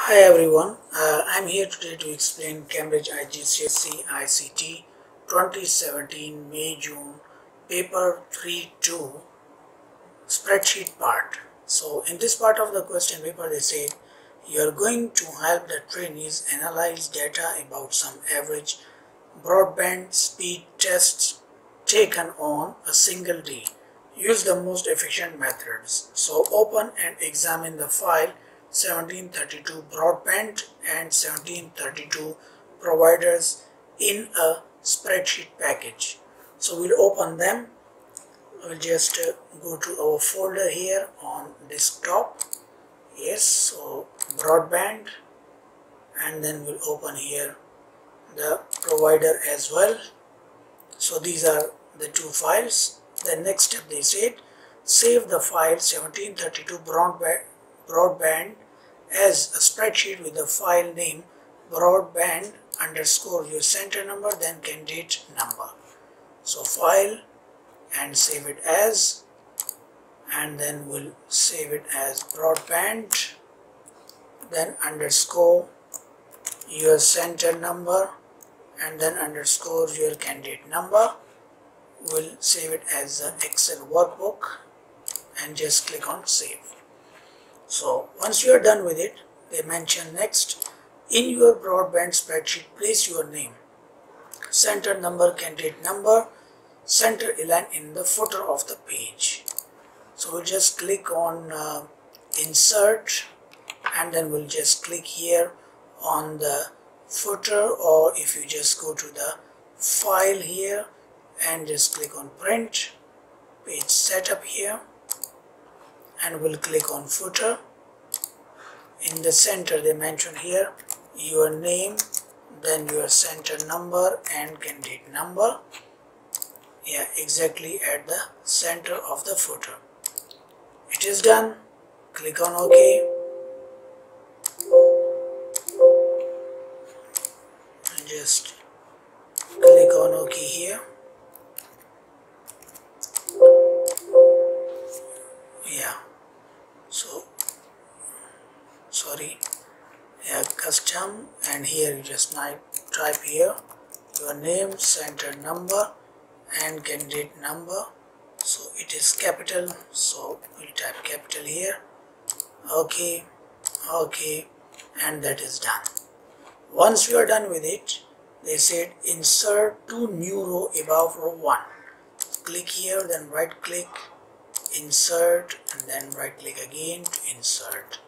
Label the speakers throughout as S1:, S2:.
S1: Hi everyone, I'm here today to explain Cambridge IGCSE ICT 2017 May-June paper 3-2 spreadsheet part. So in this part of the question paper they said you are going to help the trainees analyze data about some average broadband speed tests taken on a single day. Use the most efficient methods. So open and examine the file 1732 broadband and 1732 providers in a spreadsheet package. So we'll open them. We'll just go to our folder here on desktop. Yes, so broadband, and then we'll open here the provider as well. So these are the two files. The next step they said save the file 1732 broadband as a spreadsheet with the file name broadband underscore your center number then candidate number. So file and save it as, and then we'll save it as broadband, then underscore your center number, and then underscore your candidate number. We'll save it as an Excel workbook and just click on save. So once you are done with it, they mention next, in your broadband spreadsheet place your name, center number, candidate number, center align in the footer of the page. So we'll just click on insert, and then we'll just click here on the footer, or if you just go to the file here and just click on print page setup here, and we'll click on footer. In the center they mention here your name, then your center number and candidate number. Yeah, exactly at the center of the footer. It is done. Click on OK. And just click on OK here. Yeah, so sorry, yeah, custom, and here you just type here your name, center number and candidate number. So it is capital, so we'll type capital here. OK, OK, and that is done. Once you are done with it, they said insert to new row above row 1. Click here, then right click, insert, and then right click again to insert.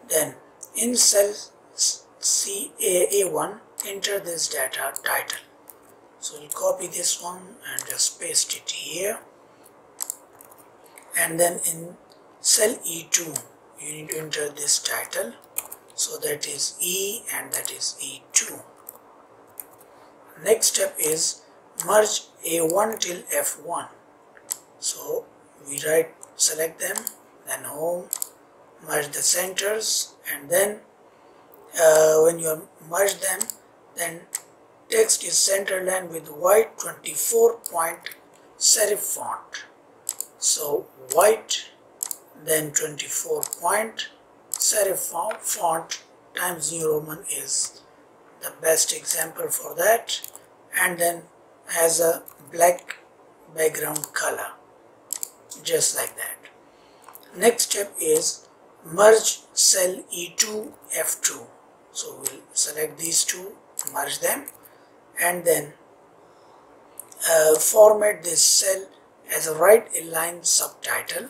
S1: Then in cell A1 enter this data title. So we'll copy this one and just paste it here, and then in cell E2 you need to enter this title, so that is E and that is E2. Next step is merge A1 till F1. So we select them, then home, merge the centers, and then when you merge them, then text is centerline with white 24-point serif font. So white, then 24-point serif font times New Roman is the best example for that, and then has a black background color, just like that. Next step is merge cell E2 F2. So we'll select these two, merge them, and then format this cell as a right align subtitle.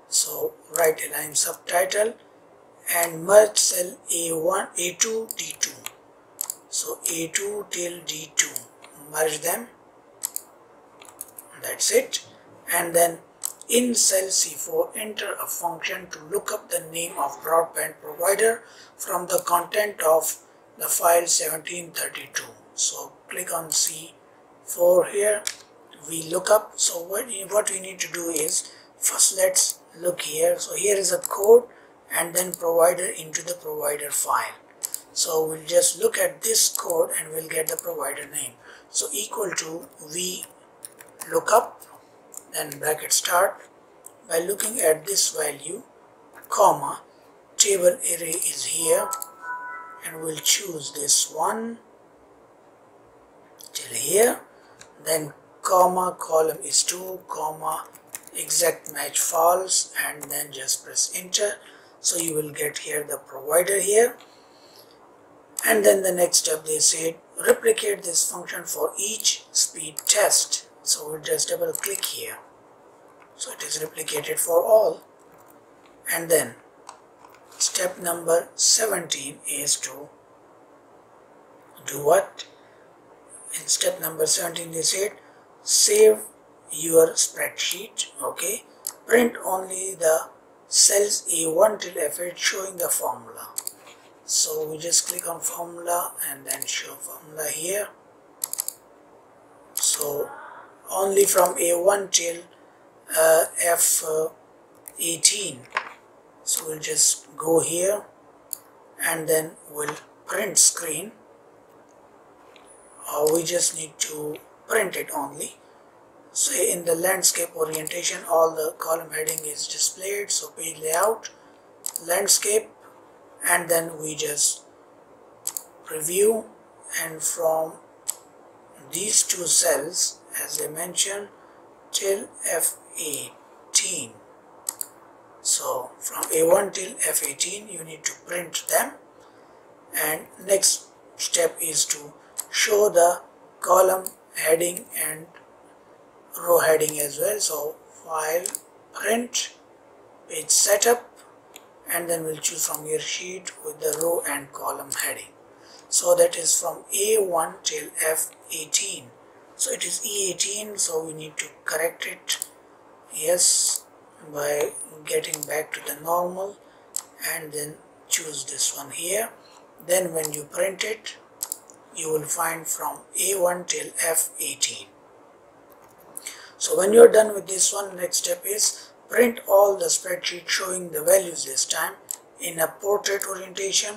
S1: So right align subtitle, and merge cell A1, A2, D2. So A2 till D2, merge them. That's it. And then in cell C4 enter a function to look up the name of broadband provider from the content of the file 1732. So click on C4 here, we look up. So what we need to do is, first let's look here. So here is a code and then provider into the provider file. So we'll just look at this code and we'll get the provider name. So equal to v lookup, then bracket start, by looking at this value, comma, table array is here, and we'll choose this one till here, then comma, column is 2, comma, exact match false, and then just press enter. So you will get here the provider here. And then the next step, they said replicate this function for each speed test. So we'll just double click here. So it is replicated for all. And then step number 17 is to do what? In step number 17 they said save your spreadsheet. Okay, print only the cells A1 till F8 showing the formula. So we just click on formula and then show formula here. So only from A1 till F18. So we'll just go here and then we'll print screen. We just need to print it only. So in the landscape orientation, all the column heading is displayed. So page layout, landscape, and then we just preview, and from these two cells, as I mentioned, till F18. So from A1 till F18 you need to print them. And next step is to show the column heading and row heading as well. So file, print, page setup, and then we'll choose from your sheet with the row and column heading. So that is from A1 till F18. So it is E18, so we need to correct it, yes, by getting back to the normal, and then choose this one here. Then when you print it, you will find from A1 till F18. So when you're done with this one, next step is print all the spreadsheet showing the values this time in a portrait orientation,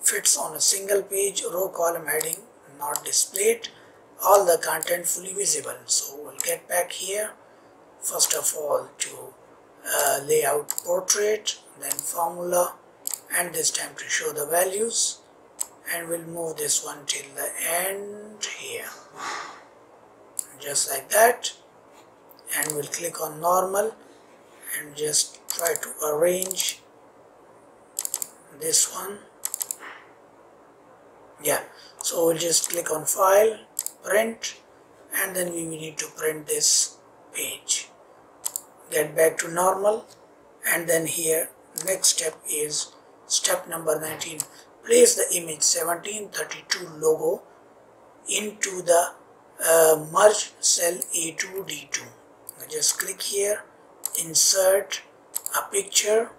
S1: fits on a single page, row column heading not displayed, all the content fully visible. So we'll get back here, first of all to layout portrait, then formula, and this time to show the values, and we'll move this one till the end here, just like that, and we'll click on normal and just try to arrange this one. Yeah, so we'll just click on file, print, and then we need to print this page. Get back to normal, and then here next step is step number 19. Place the image 1732 logo into the merge cell A2D2. Just click here, insert a picture,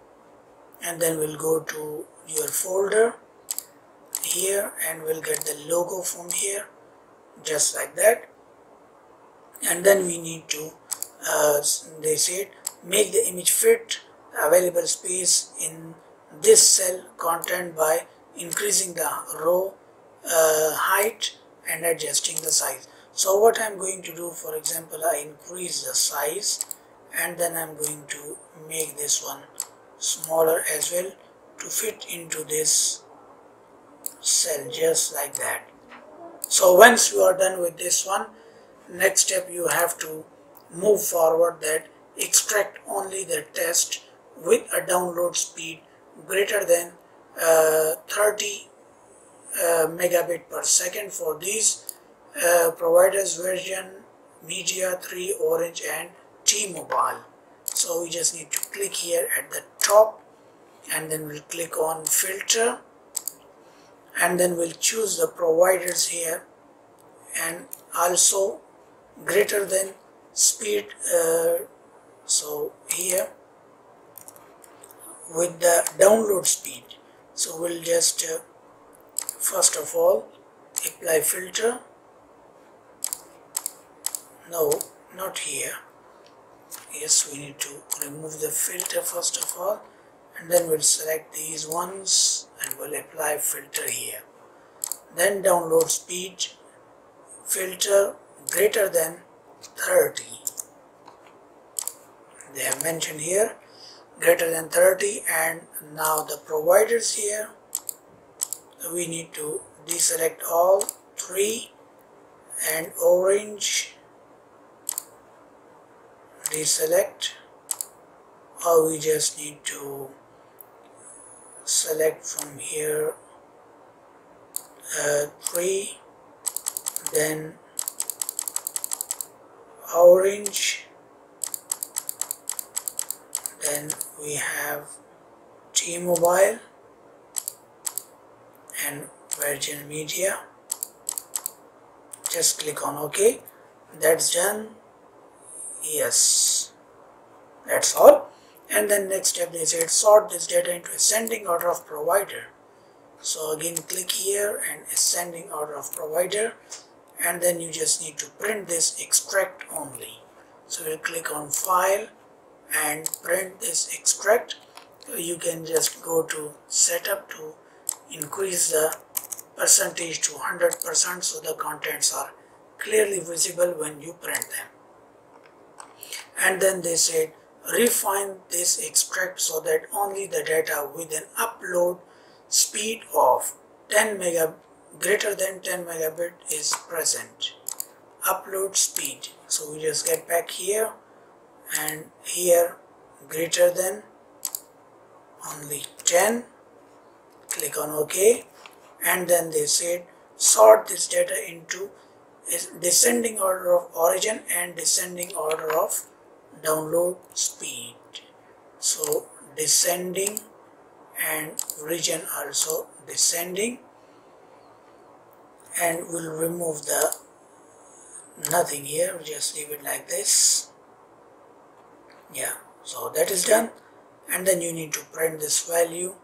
S1: and then we'll go to your folder here and we'll get the logo from here, just like that. And then we need to they said make the image fit available space in this cell content by increasing the row height and adjusting the size. So what I'm going to do, for example, I increase the size, and then I'm going to make this one smaller as well to fit into this cell, just like that. So once you are done with this one, next step you have to move forward, that extract only the test with a download speed greater than 30 megabit per second for these providers version Media 3, Orange, and T-Mobile. So we just need to click here at the top, and then we'll click on filter, and then we'll choose the providers here, and also greater than speed, so here with the download speed. So we'll just first of all apply filter. No, not here. Yes, we need to remove the filter first of all, and then we'll select these ones and we'll apply filter here. Then download speed, filter greater than 30. They have mentioned here greater than 30, and now the providers here, we need to deselect all three, and orange deselect, or we just need to select from here 3, then orange, then we have T-Mobile and Virgin Media. Just click on OK. That's done. Yes, that's all. And then next step, they said sort this data into ascending order of provider. So again, click here and ascending order of provider, and then you just need to print this extract only. So we'll click on file and print this extract. You can just go to setup to increase the percentage to 100% so the contents are clearly visible when you print them. And then they said refine this extract so that only the data with an upload speed of 10 megabit greater than 10 megabit is present. Upload speed, so we just get back here and here greater than only 10, click on OK, and then they said sort this data into descending order of origin and descending order of download speed. So descending and region also descending, and we'll remove the nothing here, we'll just leave it like this. Yeah, so that is done. And then you need to print this value.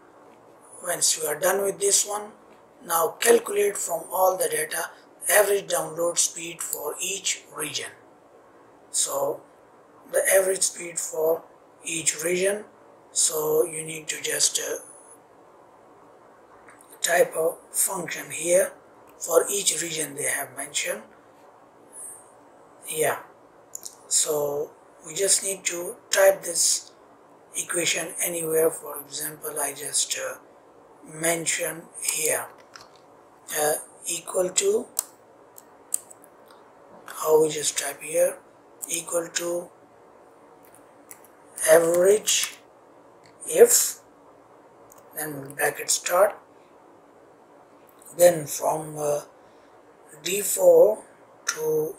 S1: Once you are done with this one, now calculate from all the data average download speed for each region. So the average speed for each region, so you need to just type a function here for each region they have mentioned. Yeah, so we just need to type this equation anywhere. For example, I just mention here equal to, how we just type here, equal to average if, then bracket start, then from D4 to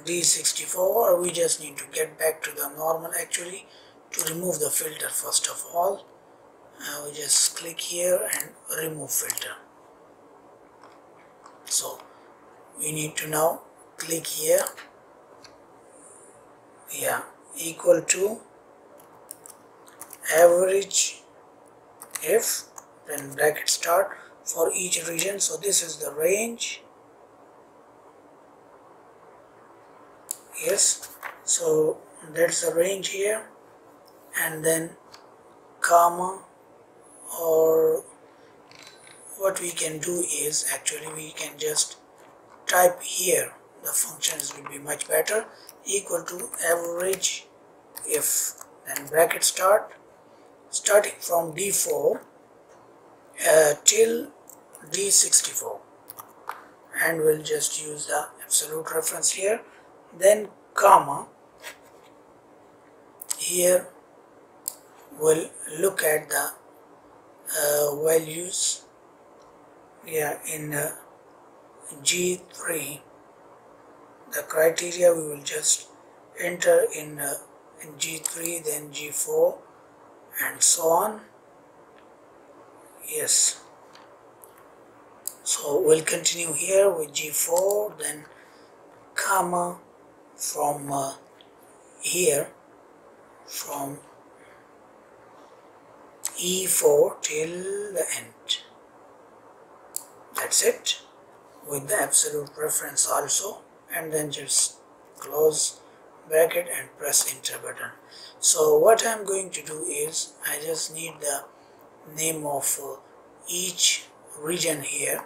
S1: D64, we just need to get back to the normal actually to remove the filter first of all. We just click here and remove filter. So we need to now click here, yeah, equal to average if, then bracket start for each region. So this is the range. Yes, so that's the range here, and then comma, or what we can do is actually we can just type here, the functions will be much better, equal to average if, then bracket start, starting from D4 till D64, and we'll just use the absolute reference here, then comma, here we'll look at the values, yeah, in G3, the criteria we will just enter in G3, then G4 and so on. Yes, so we'll continue here with G4, then comma from here, from E4 till the end. That's it, with the absolute reference also, and then just close bracket and press enter button. So what I'm going to do is I just need the name of each region here.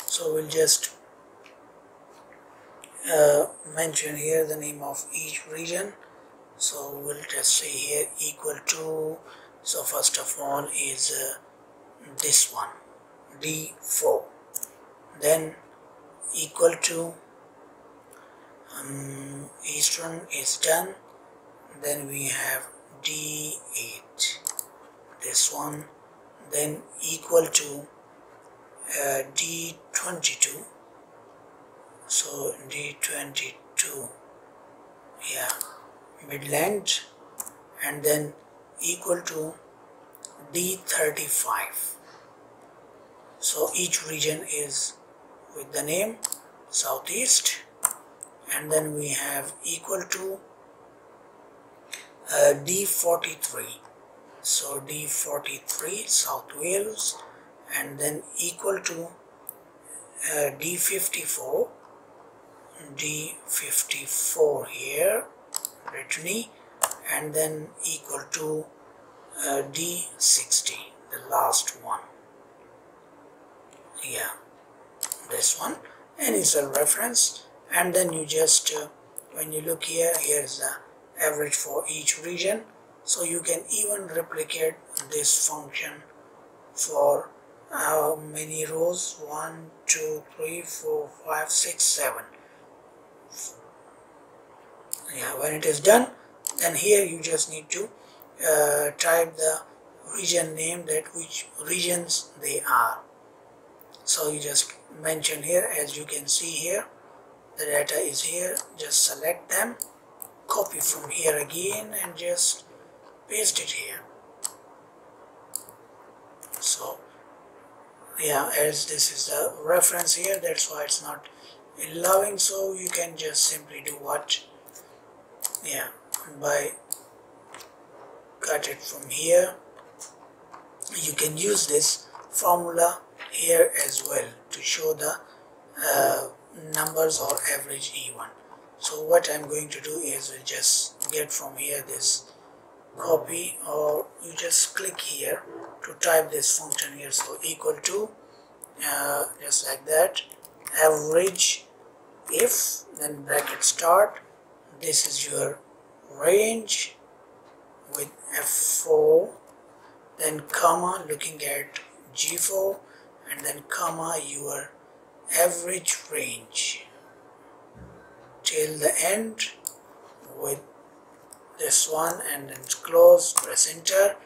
S1: So we'll just mention here the name of each region. So we'll just say here equal to, so first of all is this one D4, then equal to Eastern is done, then we have D8, this one, then equal to D22, so D22, yeah, Midland, and then equal to D35. So each region is with the name Southeast, and then we have equal to D43, so D43 South Wales, and then equal to D54 here Brittany, and then equal to D60, the last one, yeah, this one, and it's a reference. And then you just when you look here, here's the average for each region, so you can even replicate this function for how many rows, 1 2 3 4 5 6 7, yeah. When it is done, then here you just need to type the region name, that which regions they are. So you just mention here, as you can see here, the data is here, just select them, copy from here again, and just paste it here. So yeah, as this is the reference here, that's why it's not allowing, so you can just simply do what, yeah, by cut it from here. You can use this formula here as well to show the numbers or average even. So what I'm going to do is we'll just get from here this copy, or you just click here to type this function here. So equal to just like that, average if, then bracket start, this is your range with F4, then comma looking at G4, and then comma your average range till the end with this one, and then close, press enter,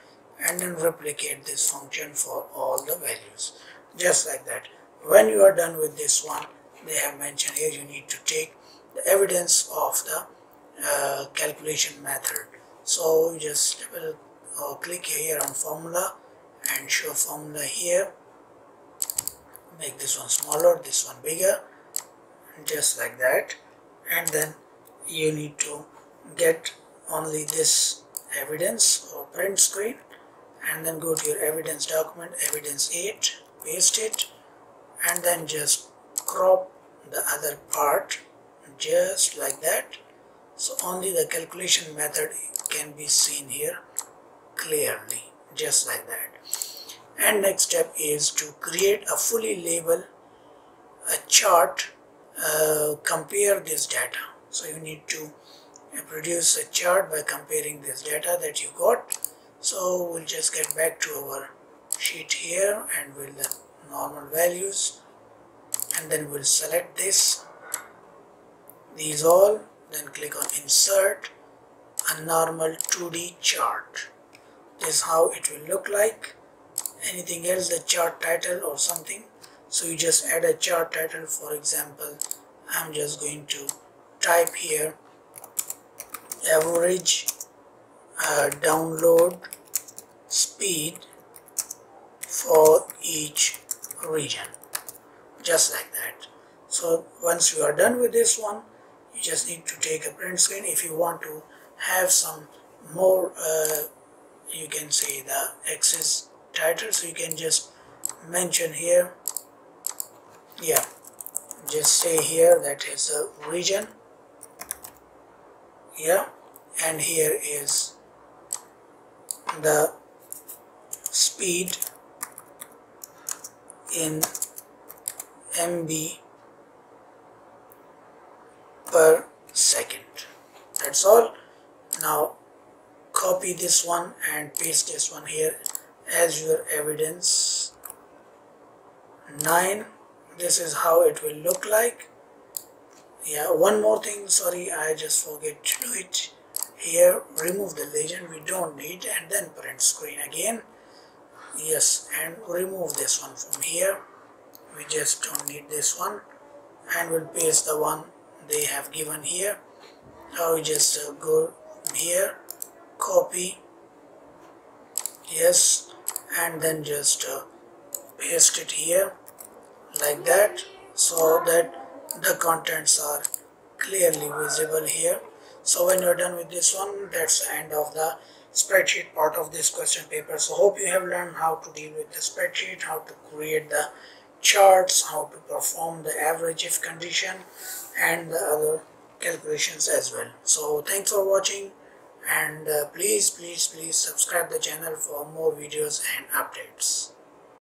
S1: and then replicate this function for all the values, just like that. When you are done with this one, they have mentioned here you need to take the evidence of the calculation method. So you just click here on formula and show formula here, make this one smaller, this one bigger, just like that. And then you need to get only this evidence or print screen, and then go to your evidence document, evidence 8, paste it, and then just crop the other part just like that. So only the calculation method can be seen here clearly, just like that. And next step is to create a fully labeled chart, compare this data. So you need to produce a chart by comparing this data that you got. So we'll just get back to our sheet here and we'll the normal values, and then we'll select these all, then click on insert a normal 2D chart. This is how it will look like. Anything else, the chart title or something, so you just add a chart title. For example, I'm just going to type here average download speed for each region, just like that. So once you are done with this one, you just need to take a print screen. If you want to have some more, you can say the axis title, so you can just mention here, yeah, just say here that is a region, yeah, and here is the speed in MB per second. That's all. Now copy this one and paste this one here as your evidence 9. This is how it will look like. Yeah, one more thing, sorry, I just forget to do it. Here, remove the legend, we don't need, and then print screen again. Yes, and remove this one from here. We just don't need this one, and we'll paste the one they have given here. Now we just go here, copy, yes, and then just paste it here like that, so that the contents are clearly visible here. So when you're done with this one, that's the end of the spreadsheet part of this question paper. So hope you have learned how to deal with the spreadsheet, how to create the charts, how to perform the average if condition, and the other calculations as well. So thanks for watching, and please subscribe the channel for more videos and updates.